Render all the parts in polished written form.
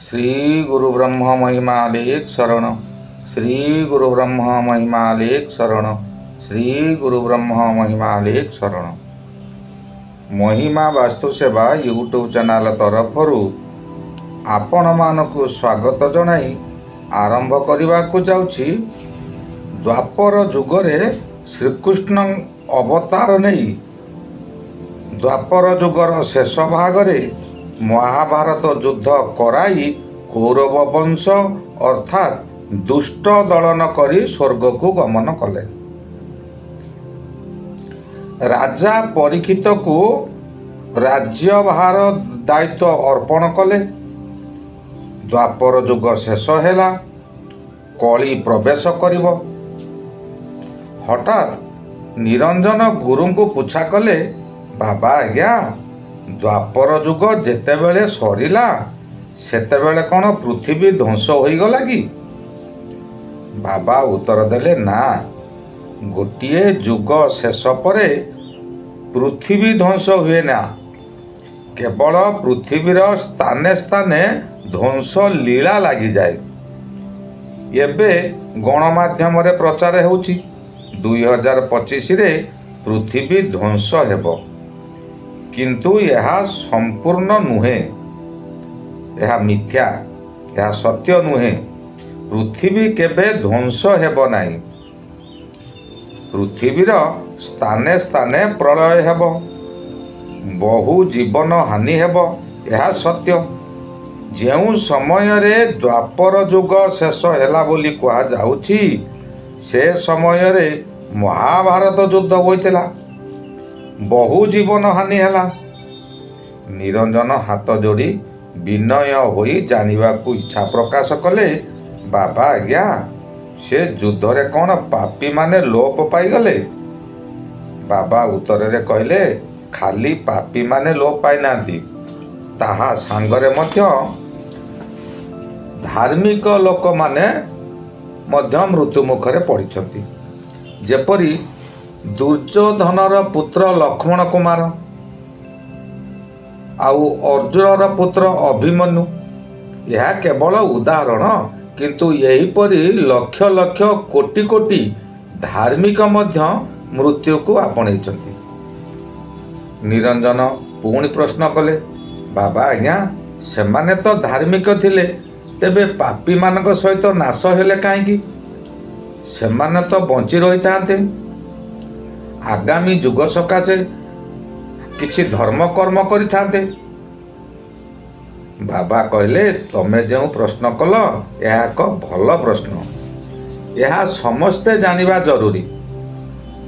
श्री गुरु ब्रह्म महिमालेख शरण। श्री गुरु ब्रह्म महिमालेख शरण। श्री गुरु ब्रह्म महिमालेख शरण। महिमा वास्तु सेवा यूट्यूब चैनल तरफर आपण मानकु स्वागत जनाई आरंभ करने जाउछि। द्वापर जुगरे श्रीकृष्ण अवतार नहीं द्वापर जुगर शेष भागरे महाभारत युद्ध कराई कौरव वंश अर्थात दुष्ट दलन करी स्वर्ग को गमन कले। राजा परीक्षित को राज्यभार दायित्व अर्पण कले। द्वापर युग शेष हैला, कली प्रवेश करिब। हठात निरंजन गुरु को पूछा कले, बाबा आज्ञा द्वापर युग जेतेबेले सरिला सेतेबेले कौन पृथ्वी ध्वंस हो गला कि? बाबा उत्तर देले, ना, गोटिए युग शेष परे पृथ्वी ध्वंस हुए ना, केवल पृथ्वीर स्थाने स्थाने ध्वंस लीला लगी जाए। एबे गणमाध्यम रे प्रचार होउची 2025 रे पृथ्वी ध्वंस हेबो, किंतु यह संपूर्ण नुहे, यह मिथ्या, यह सत्य नुहे। पृथ्वी केबे ध्वंस हेब नाही। पृथ्वीर स्थाने स्थाने प्रलय हेब, बहु जीवन हानि हेब, यह सत्य। जेउ समय रे द्वापर युग शेष हैला बोली कहा जाउछि, से समय रे महाभारत युद्ध होइतिला, बहु जीवन हानि हैला। निरंजन हाथ जोड़ी विनय होई जानिबा को इच्छा प्रकाश कले, बाबा आज्ञा से युद्ध रे कौन पापी माने लोप पाई गले? बाबा उत्तर रे कहले, खाली पापी माने लोप पाई नांती, ताहा सांगरे मध्य धार्मिक लोक माने मध्य मृत्यु मुखरे पड़िछंती। जेपरी दुर्योधनर पुत्र लक्ष्मण कुमार आउ अर्जुनर पुत्र अभिमन्यु, यह केवल उदाहरण, किंतु यहीपरि लक्ष लक्ष कोटि कोटि धार्मिक मध्य मृत्यु को आपणैछंती। निरंजन पुणी प्रश्न कले, बाबा आज्ञा सेमाने तो धार्मिक थिले, तेबे पापी मानक सहित नाश हेले काहेकि? सेमाने तो बंची रही थांते, आगामी युग सकाशे किछि धर्म कर्म करिथांते। बाबा कहले, तमे जो प्रश्न कल यह एक भल प्रश्न, यह समस्ते जानिबा जरूरी।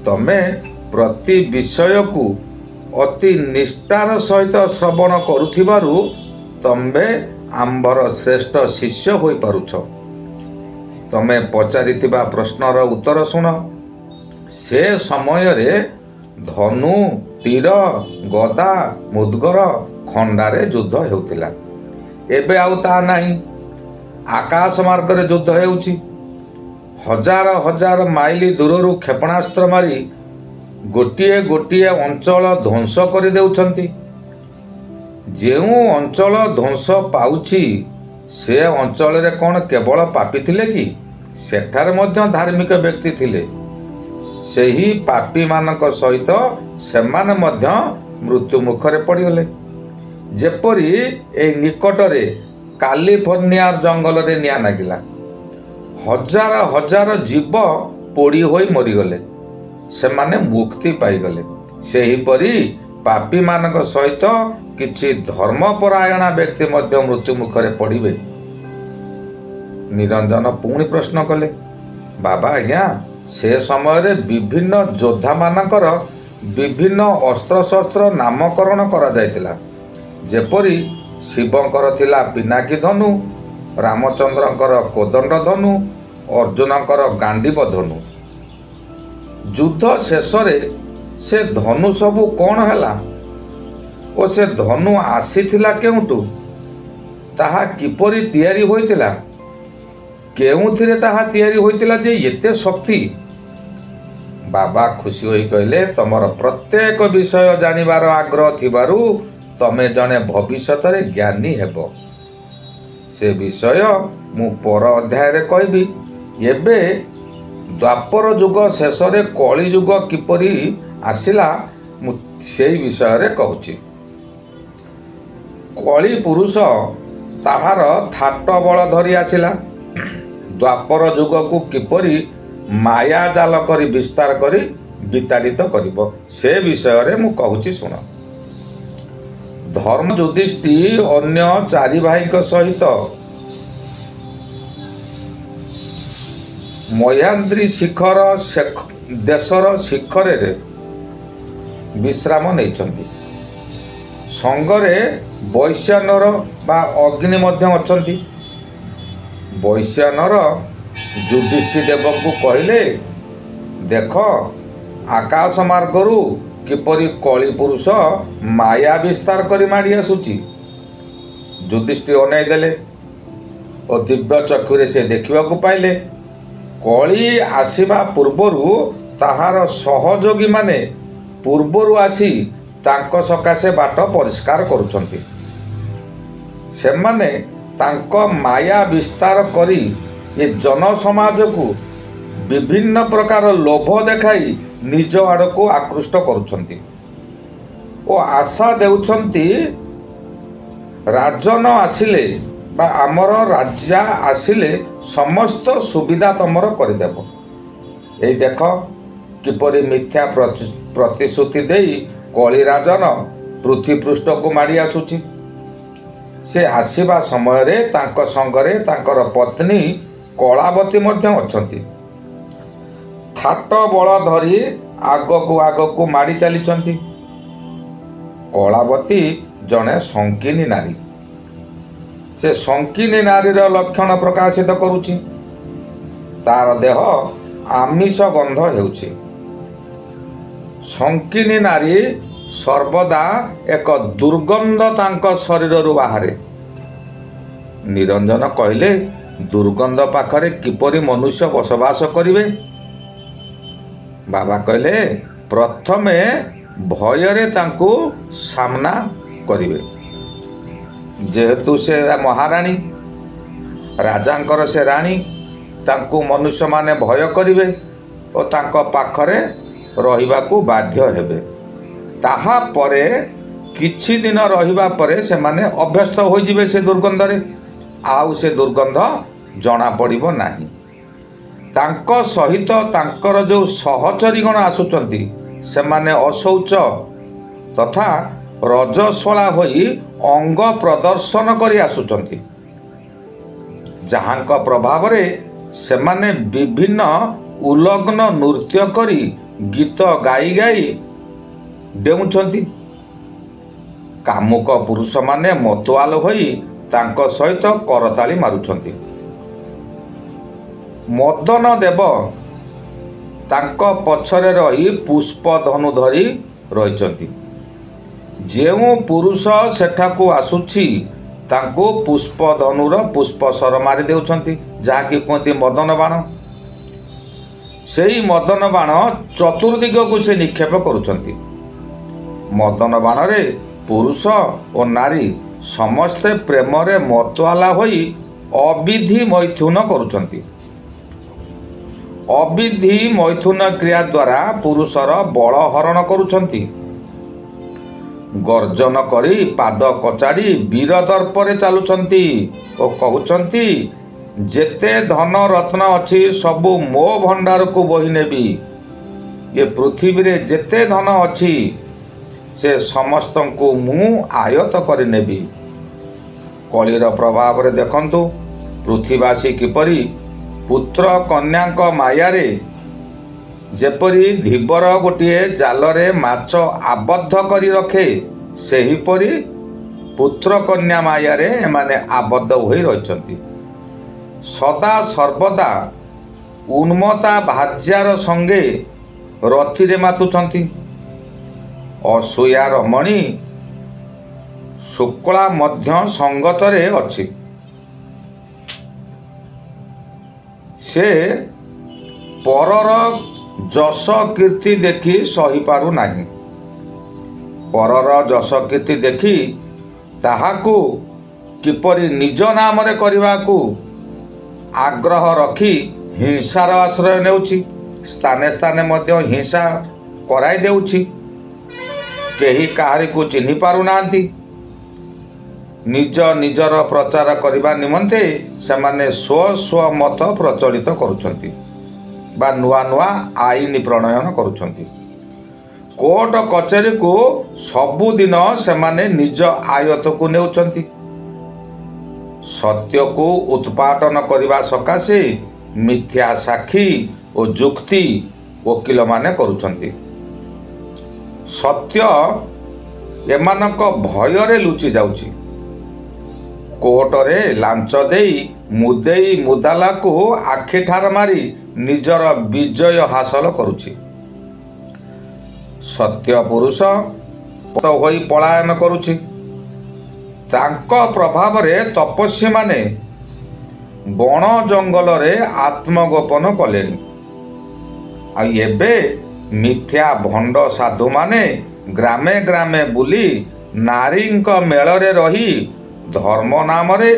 तमे प्रति विषय को अति निष्ठार सहित श्रवण करुथिबारु तम्बे आंबर श्रेष्ठ शिष्य होई पारुछ। तमे पचारिथिबा प्रश्नर उत्तर सुन। से समय रे धनु, तीर, गदा, मुद्गर, खंडारे युद्ध हेउतिला। एबे आउ ता नाही। आकाश मार्ग रे युद्ध हेउची। हजार हजार माइल दूररू क्षेपणास्त्र मारी गोटिए गोटिए अंचल ध्वंस करि देउछंती। जेउ अंचल ध्वंस पाउची से अंचल रे कोन केवल पापी थिले कि? सेठार मध्य धार्मिक व्यक्ति थिले। सेही पापी मानक सहित सेमाने मध्य मृत्यु मुखरे पड़गले। जेपरी ए निकटरे कालिफोर्निया जंगल रे निया नागिला, हजार हजार जीव पोड़ी होई मरीगले, सेमाने मुक्ति पाईगले। सेहीपरि पापी मानक सहित किछि धर्मपरायण व्यक्ति मध्य मृत्यु मुखरे पड़िबे। निरंजन पुणी प्रश्न कले, बाबा आज्ञा से समय रे विभिन्न योद्धा मानकर विभिन्न अस्त्र शस्त्र नामकरण करा जायतिला। जेपरी शिवंकर थिला पिनाकी धनु, रामचंद्रंकर कोदंड धनु, अर्जुनंकर गांडीव धनु। युद्ध शेष रे से धनु सबु कौन हैला ओ से धनु आसीथिला केउटु, ताहा किपरि तयारी होइतिला, केउथिरे ताहा तयारी होइतिला जे एते शक्ति? बाबा खुशी होई कहले, तमर प्रत्येक विषय जानिबार आग्रह थिबारु तमे जने भविष्यत रे ज्ञानी हेबो। ସେ ବିଷୟ ମୁଁ ପର ଅଧ୍ୟାୟରେ କହିବି। ଏବେ ଦ୍ୱାପର ଯୁଗ ଶେଷରେ କଳି ଯୁଗ କିପରି ଆସିଲା ମୁଁ ସେଇ ବିଷୟରେ କହୁଛି। କଳି ପୁରୁଷ ତାହାର ଥାଟ ବଳ ଧରି ଆସିଲା। ଦ୍ୱାପର ଯୁଗକୁ କିପରି ମାୟା ଜାଲ କରି ବିସ୍ତାର କରି ବିତାଡ଼ିତ କରିବ ସେ ବିଷୟରେ ମୁଁ କହୁଛି ଶୁଣ। ଧର୍ମ ଯୁଧିଷ୍ଠି ଅନ୍ୟ 4 ଭାଇଙ୍କ ସହିତ ମହ୍ୟାଦ୍ରି ଶିଖର ଦେଶର ଶିଖରରେ ବିଶ୍ରାମ ନେଇଛନ୍ତି। ସଙ୍ଗରେ ବୈଶ୍ୟାନର ବା ଅଗ୍ନି ମଧ୍ୟ ଅଛନ୍ତି। ବୈଶ୍ୟାନର ଯୁଧିଷ୍ଠି ଦେବଙ୍କୁ କହିଲେ, ଦେଖ ଆକାଶ ମାର୍ଗରୁ କିପରି କଳି ପୁରୁଷ ମାୟା ବିସ୍ତାର କରି ମାଡ଼ି ଆସୁଛି। ଯୁଧିଷ୍ଠି ଅନେଇ ଦେଲେ ଓ ଦିବ୍ୟ ଚକ୍ଷୁରେ ସେ ଦେଖିବାକୁ ପାଇଲେ କଳି ଆସିବା ପୂର୍ବରୁ ତାହାର ସହଯୋଗୀମାନେ ପୂର୍ବରୁ ଆସି ତାଙ୍କ ସକାଶେ ବାଟ ପରିଷ୍କାର କରୁଛନ୍ତି। ସେମାନେ ତାଙ୍କ ମାୟା ବିସ୍ତାର କରି ଏ ଜନସମାଜକୁ ବିଭିନ୍ନ ପ୍ରକାର ଲୋଭ ଦେଖାଇ ନିଜ ଆଡ଼କୁ ଆକୃଷ୍ଟ କରୁଛନ୍ତି ଓ ଆଶା ଦେଉଛନ୍ତି ରାଜନ ଆସିଲେ ବା ଆମର ରାଜା ଆସିଲେ ସମସ୍ତ ସୁବିଧା ତମର କରିଦେବ। ଏଇ ଦେଖ କିପରି ମିଥ୍ୟା ପ୍ରତିଶ୍ରୁତି ଦେଇ କଳି ରାଜନ ପୃଥ୍ୱୀପୃଷ୍ଠକୁ ମାଡ଼ି ଆସୁଛି। ସେ ଆସିବା ସମୟରେ ତାଙ୍କ ସଙ୍ଗରେ ତାଙ୍କର ପତ୍ନୀ କଳାବତୀ ମଧ୍ୟ ଅଛନ୍ତି। ଥାଟ ବଳ ଧରି ଆଗକୁ ଆଗକୁ ମାଡ଼ି ଚାଲିଛନ୍ତି। କଳାବତୀ ଜଣେ ଶଙ୍କିନୀ ନାରୀ। ସେ ଶଙ୍କିନୀ ନାରୀର ଲକ୍ଷଣ ପ୍ରକାଶିତ କରୁଛି। ତାର ଦେହ ଆମିଷ ଗନ୍ଧ ହେଉଛି। ଶଙ୍କିନୀ ନାରୀ ସର୍ବଦା ଏକ ଦୁର୍ଗନ୍ଧ ତାଙ୍କ ଶରୀରରୁ ବାହାରେ। ନିରଞ୍ଜନ କହିଲେ, ଦୁର୍ଗନ୍ଧ ପାଖରେ କିପରି ମନୁଷ୍ୟ ବସବାସ କରିବେ? ବାବା କହିଲେ, ପ୍ରଥମେ ଭୟରେ ତାଙ୍କୁ ସାମ୍ନା କରିବେ। ଯେହେତୁ ସେ ମହାରାଣୀ, ରାଜାଙ୍କର ସେ ରାଣୀ, ତାଙ୍କୁ ମନୁଷ୍ୟମାନେ ଭୟ କରିବେ ଓ ତାଙ୍କ ପାଖରେ ରହିବାକୁ ବାଧ୍ୟ ହେବେ। ତାହାପରେ କିଛି ଦିନ ରହିବା ପରେ ସେମାନେ ଅଭ୍ୟସ୍ତ ହୋଇଯିବେ ସେ ଦୁର୍ଗନ୍ଧରେ। ଆଉ ସେ ଦୁର୍ଗନ୍ଧ ଜଣାପଡ଼ିବ ନାହିଁ। ତାଙ୍କ ସହିତ ତାଙ୍କର ଯେଉଁ ସହଚରୀଗଣ ଆସୁଛନ୍ତି ସେମାନେ ଅଶୌଚ ତଥା ରଜସ୍ୱଳା ହୋଇ ଅଙ୍ଗ ପ୍ରଦର୍ଶନ କରି ଆସୁଛନ୍ତି, ଯାହାଙ୍କ ପ୍ରଭାବରେ ସେମାନେ ବିଭିନ୍ନ ଉଲଗ୍ନ ନୃତ୍ୟ କରି ଗୀତ ଗାଇ ଗାଇ ଡେଉଁଛନ୍ତି। କାମୁକ ପୁରୁଷମାନେ ମତୁଆଲ ହୋଇ ତାଙ୍କ ସହିତ କରତାଳି ମାରୁଛନ୍ତି। ମଦନ ଦେବ ତାଙ୍କ ପଛରେ ରହି ପୁଷ୍ପ ଧନୁ ଧରି ରହିଛନ୍ତି। ଯେଉଁ ପୁରୁଷ ସେଠାକୁ ଆସୁଛି ତାଙ୍କୁ ପୁଷ୍ପ ଧନୁର ପୁଷ୍ପସର ମାରି ଦେଉଛନ୍ତି, ଯାହାକି କୁହନ୍ତି ମଦନ ବାଣ। ସେହି ମଦନ ବାଣ ଚତୁର୍ଦିଗକୁ ସେ ନିକ୍ଷେପ କରୁଛନ୍ତି। ମଦନ ବାଣରେ ପୁରୁଷ ଓ ନାରୀ ସମସ୍ତେ ପ୍ରେମରେ ମତୁଆଲା ହୋଇ ଅବିଧି ମୈଥୁନ କରୁଛନ୍ତି। ଅବିଧି ମୈଥୁନ କ୍ରିୟା ଦ୍ୱାରା ପୁରୁଷର ବଳ ହରଣ କରୁଛନ୍ତି। ଗର୍ଜନ କରି ପାଦ କଚାଡ଼ି ବୀର ଦର୍ପରେ ଚାଲୁଛନ୍ତି ଓ କହୁଛନ୍ତି, ଯେତେ ଧନ ରତ୍ନ ଅଛି ସବୁ ମୋ ଭଣ୍ଡାରକୁ ବୋହି ନେବି। ଏ ପୃଥିବୀରେ ଯେତେ ଧନ ଅଛି ସେ ସମସ୍ତଙ୍କୁ ମୁଁ ଆୟତ କରି ନେବି। କଳିର ପ୍ରଭାବରେ ଦେଖନ୍ତୁ ପୃଥ୍ୱୀବାସୀ କିପରି ପୁତ୍ର କନ୍ୟାଙ୍କ ମାୟାରେ ଯେପରି ଧୀବର ଗୋଟିଏ ଜାଲରେ ମାଛ ଆବଦ୍ଧ କରି ରଖେ, ସେହିପରି ପୁତ୍ର କନ୍ୟା ମାୟାରେ ଏମାନେ ଆବଦ୍ଧ ହୋଇ ରହିଛନ୍ତି। ସଦା ସର୍ବଦା ଉନ୍ମତା ଭାର୍ଯ୍ୟାର ସଙ୍ଗେ ରଥିରେ ମାତୁଛନ୍ତି। ଅସୂୟା ରମଣୀ ଶୁକ୍ଳା ମଧ୍ୟ ସଙ୍ଗତରେ ଅଛି। ସେ ପରର ଯଶ କୀର୍ତ୍ତି ଦେଖି ସହିପାରୁନାହିଁ। ପରର ଯଶ କୀର୍ତ୍ତି ଦେଖି ତାହାକୁ କିପରି ନିଜ ନାମରେ କରିବାକୁ ଆଗ୍ରହ ରଖି ହିଂସାର ଆଶ୍ରୟ ନେଉଛି। ସ୍ଥାନେ ସ୍ଥାନେ ମଧ୍ୟ ହିଂସା କରାଇ ଦେଉଛି। କେହି କାହାରିକୁ ଚିହ୍ନି ପାରୁନାହାନ୍ତି। ନିଜ ନିଜର ପ୍ରଚାର କରିବା ନିମନ୍ତେ ସେମାନେ ସ୍ୱ ମତ ପ୍ରଚଳିତ କରୁଛନ୍ତି ବା ନୂଆ ନୂଆ ଆଇନ ପ୍ରଣୟନ କରୁଛନ୍ତି। କୋର୍ଟ କଚେରୀକୁ ସବୁଦିନ ସେମାନେ ନିଜ ଆୟତ୍ତକୁ ନେଉଛନ୍ତି। ସତ୍ୟକୁ ଉତ୍ପାଟନ କରିବା ସକାଶେ ମିଥ୍ୟା ସାକ୍ଷୀ ଓ ଯୁକ୍ତି ଓକିଲମାନେ କରୁଛନ୍ତି। ସତ୍ୟ ଏମାନଙ୍କ ଭୟରେ ଲୁଚି ଯାଉଛି। କୋର୍ଟରେ ଲାଞ୍ଚ ଦେଇ ମୁଦେଇ ମୁଦାଲାକୁ ଆଖିଠାର ମାରି ନିଜର ବିଜୟ ହାସଲ କରୁଛି। ସତ୍ୟ ପୁରୁଷ ହୋଇ ପଳାୟନ କରୁଛି। ତାଙ୍କ ପ୍ରଭାବରେ ତପସ୍ୱୀମାନେ ବଣ ଜଙ୍ଗଲରେ ଆତ୍ମଗୋପନ କଲେଣି। ଆଉ ଏବେ ମିଥ୍ୟା ଭଣ୍ଡ ସାଧୁମାନେ ଗ୍ରାମେ ଗ୍ରାମେ ବୁଲି ନାରୀଙ୍କ ମେଳରେ ରହି ଧର୍ମ ନାମରେ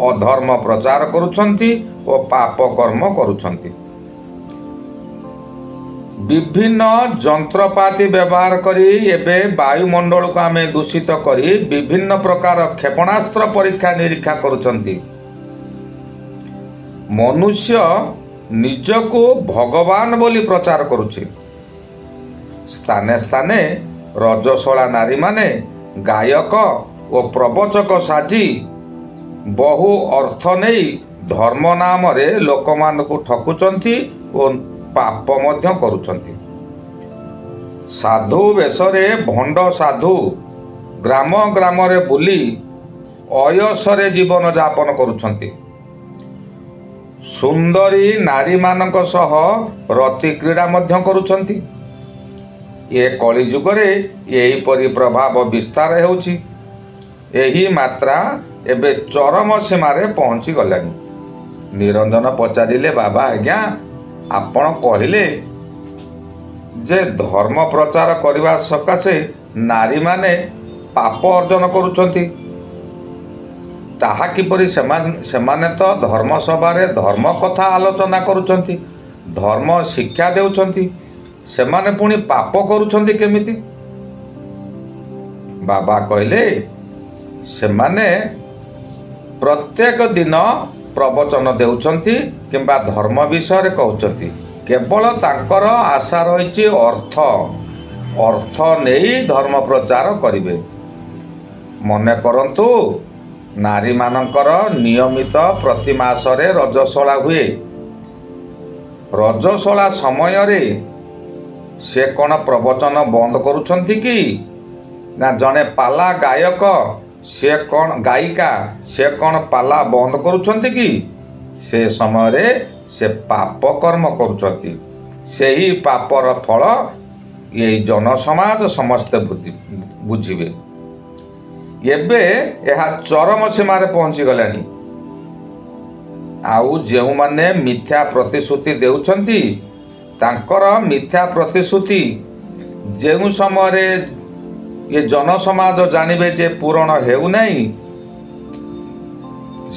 ଅଧର୍ମ ପ୍ରଚାର କରୁଛନ୍ତି ଓ ପାପ କର୍ମ କରୁଛନ୍ତି। ବିଭିନ୍ନ ଯନ୍ତ୍ରପାତି ବ୍ୟବହାର କରି ଏବେ ବାୟୁମଣ୍ଡଳକୁ ଆମେ ଦୂଷିତ କରି ବିଭିନ୍ନ ପ୍ରକାର କ୍ଷେପଣାସ୍ତ୍ର ପରୀକ୍ଷା ନିରୀକ୍ଷା କରୁଛନ୍ତି। ମନୁଷ୍ୟ ନିଜକୁ ଭଗବାନ ବୋଲି ପ୍ରଚାର କରୁଛି। ସ୍ଥାନେ ସ୍ଥାନେ ରଜସ୍ୱଳା ନାରୀମାନେ ଗାୟକ ଓ ପ୍ରବଚକ ସାଜି ବହୁ ଅର୍ଥ ନେଇ ଧର୍ମ ନାମରେ ଲୋକମାନଙ୍କୁ ଠକୁଛନ୍ତି ଓ ପାପ ମଧ୍ୟ କରୁଛନ୍ତି। ସାଧୁ ବେଶରେ ଭଣ୍ଡ ସାଧୁ ଗ୍ରାମ ଗ୍ରାମରେ ବୁଲି ଅୟସରେ ଜୀବନ ଯାପନ କରୁଛନ୍ତି। ସୁନ୍ଦରୀ ନାରୀମାନଙ୍କ ସହ ରତି କ୍ରୀଡ଼ା ମଧ୍ୟ କରୁଛନ୍ତି। ଏ କଳିଯୁଗରେ ଏହିପରି ପ୍ରଭାବ ବିସ୍ତାର ହେଉଛି। ଏହି ମାତ୍ରା ଏବେ ଚରମ ସୀମାରେ ପହଞ୍ଚି ଗଲାଣି। ନିରଞ୍ଜନ ପଚାରିଲେ, ବାବା ଆଜ୍ଞା, ଆପଣ କହିଲେ ଯେ ଧର୍ମ ପ୍ରଚାର କରିବା ସକାଶେ ନାରୀମାନେ ପାପ ଅର୍ଜନ କରୁଛନ୍ତି। ତାହା କିପରି? ସେମାନେ ତ ଧର୍ମସଭାରେ ଧର୍ମ କଥା ଆଲୋଚନା କରୁଛନ୍ତି, ଧର୍ମ ଶିକ୍ଷା ଦେଉଛନ୍ତି। ସେମାନେ ପୁଣି ପାପ କରୁଛନ୍ତି କେମିତି? ବାବା କହିଲେ, ସେମାନେ ପ୍ରତ୍ୟେକ ଦିନ ପ୍ରବଚନ ଦେଉଛନ୍ତି କିମ୍ବା ଧର୍ମ ବିଷୟରେ କହୁଛନ୍ତି। କେବଳ ତାଙ୍କର ଆଶା ରହିଛି ଅର୍ଥ ନେଇ ଧର୍ମ ପ୍ରଚାର କରିବେ। ମନେ କରନ୍ତୁ, ନାରୀମାନଙ୍କର ନିୟମିତ ପ୍ରତି ମାସରେ ରଜସ୍ୱଳା ହୁଏ। ରଜସ୍ୱଳା ସମୟରେ ସେ କ'ଣ ପ୍ରବଚନ ବନ୍ଦ କରୁଛନ୍ତି କି? ନା ଜଣେ ପାଲା ଗାୟକ ଗାୟିକା ସେ କ'ଣ ପାଲା ବନ୍ଦ କରୁଛନ୍ତି କି? ସେ ସମୟରେ ସେ ପାପ କର୍ମ କରୁଛନ୍ତି। ସେହି ପାପର ଫଳ ଏଇ ଜନସମାଜ ସମସ୍ତେ ବୁଝିବେ। ଏବେ ଏହା ଚରମ ସୀମାରେ ପହଞ୍ଚିଗଲାଣି। ଆଉ ଯେଉଁମାନେ ମିଥ୍ୟା ପ୍ରତିଶ୍ରୁତି ଦେଉଛନ୍ତି, ତାଙ୍କର ମିଥ୍ୟା ପ୍ରତିଶ୍ରୁତି ଯେଉଁ ସମୟରେ ଏ ଜନସମାଜ ଜାଣିବେ ଯେ ପୂରଣ ହେଉନାହିଁ,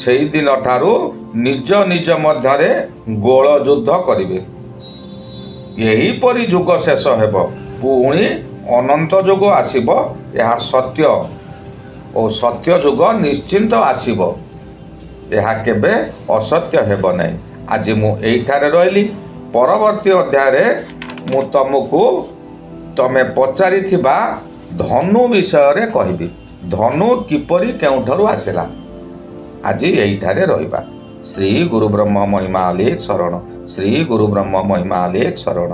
ସେଇଦିନ ଠାରୁ ନିଜ ନିଜ ମଧ୍ୟରେ ଗୋଳ ଯୁଦ୍ଧ କରିବେ। ଏହିପରି ଯୁଗ ଶେଷ ହେବ, ପୁଣି ଅନନ୍ତ ଯୁଗ ଆସିବ। ଏହା ସତ୍ୟ ଓ ସତ୍ୟ ଯୁଗ ନିଶ୍ଚିନ୍ତ ଆସିବ। ଏହା କେବେ ଅସତ୍ୟ ହେବ ନାହିଁ। ଆଜି ମୁଁ ଏଇଠାରେ ରହିଲି। ପରବର୍ତ୍ତୀ ଅଧ୍ୟାୟରେ ମୁଁ ତମେ ପଚାରିଥିବା ଧନୁ ବିଷୟରେ କହିବି। ଧନୁ କିପରି କେଉଁଠାରୁ ଆସିଲା? ଆଜି ଏଇଠାରେ ରହିବା। ଶ୍ରୀ ଗୁରୁ ବ୍ରହ୍ମ ମହିମା ଅଲେଖ ଶରଣ। ଶ୍ରୀ ଗୁରୁ ବ୍ରହ୍ମ ମହିମା ଅଲେଖ ଶରଣ।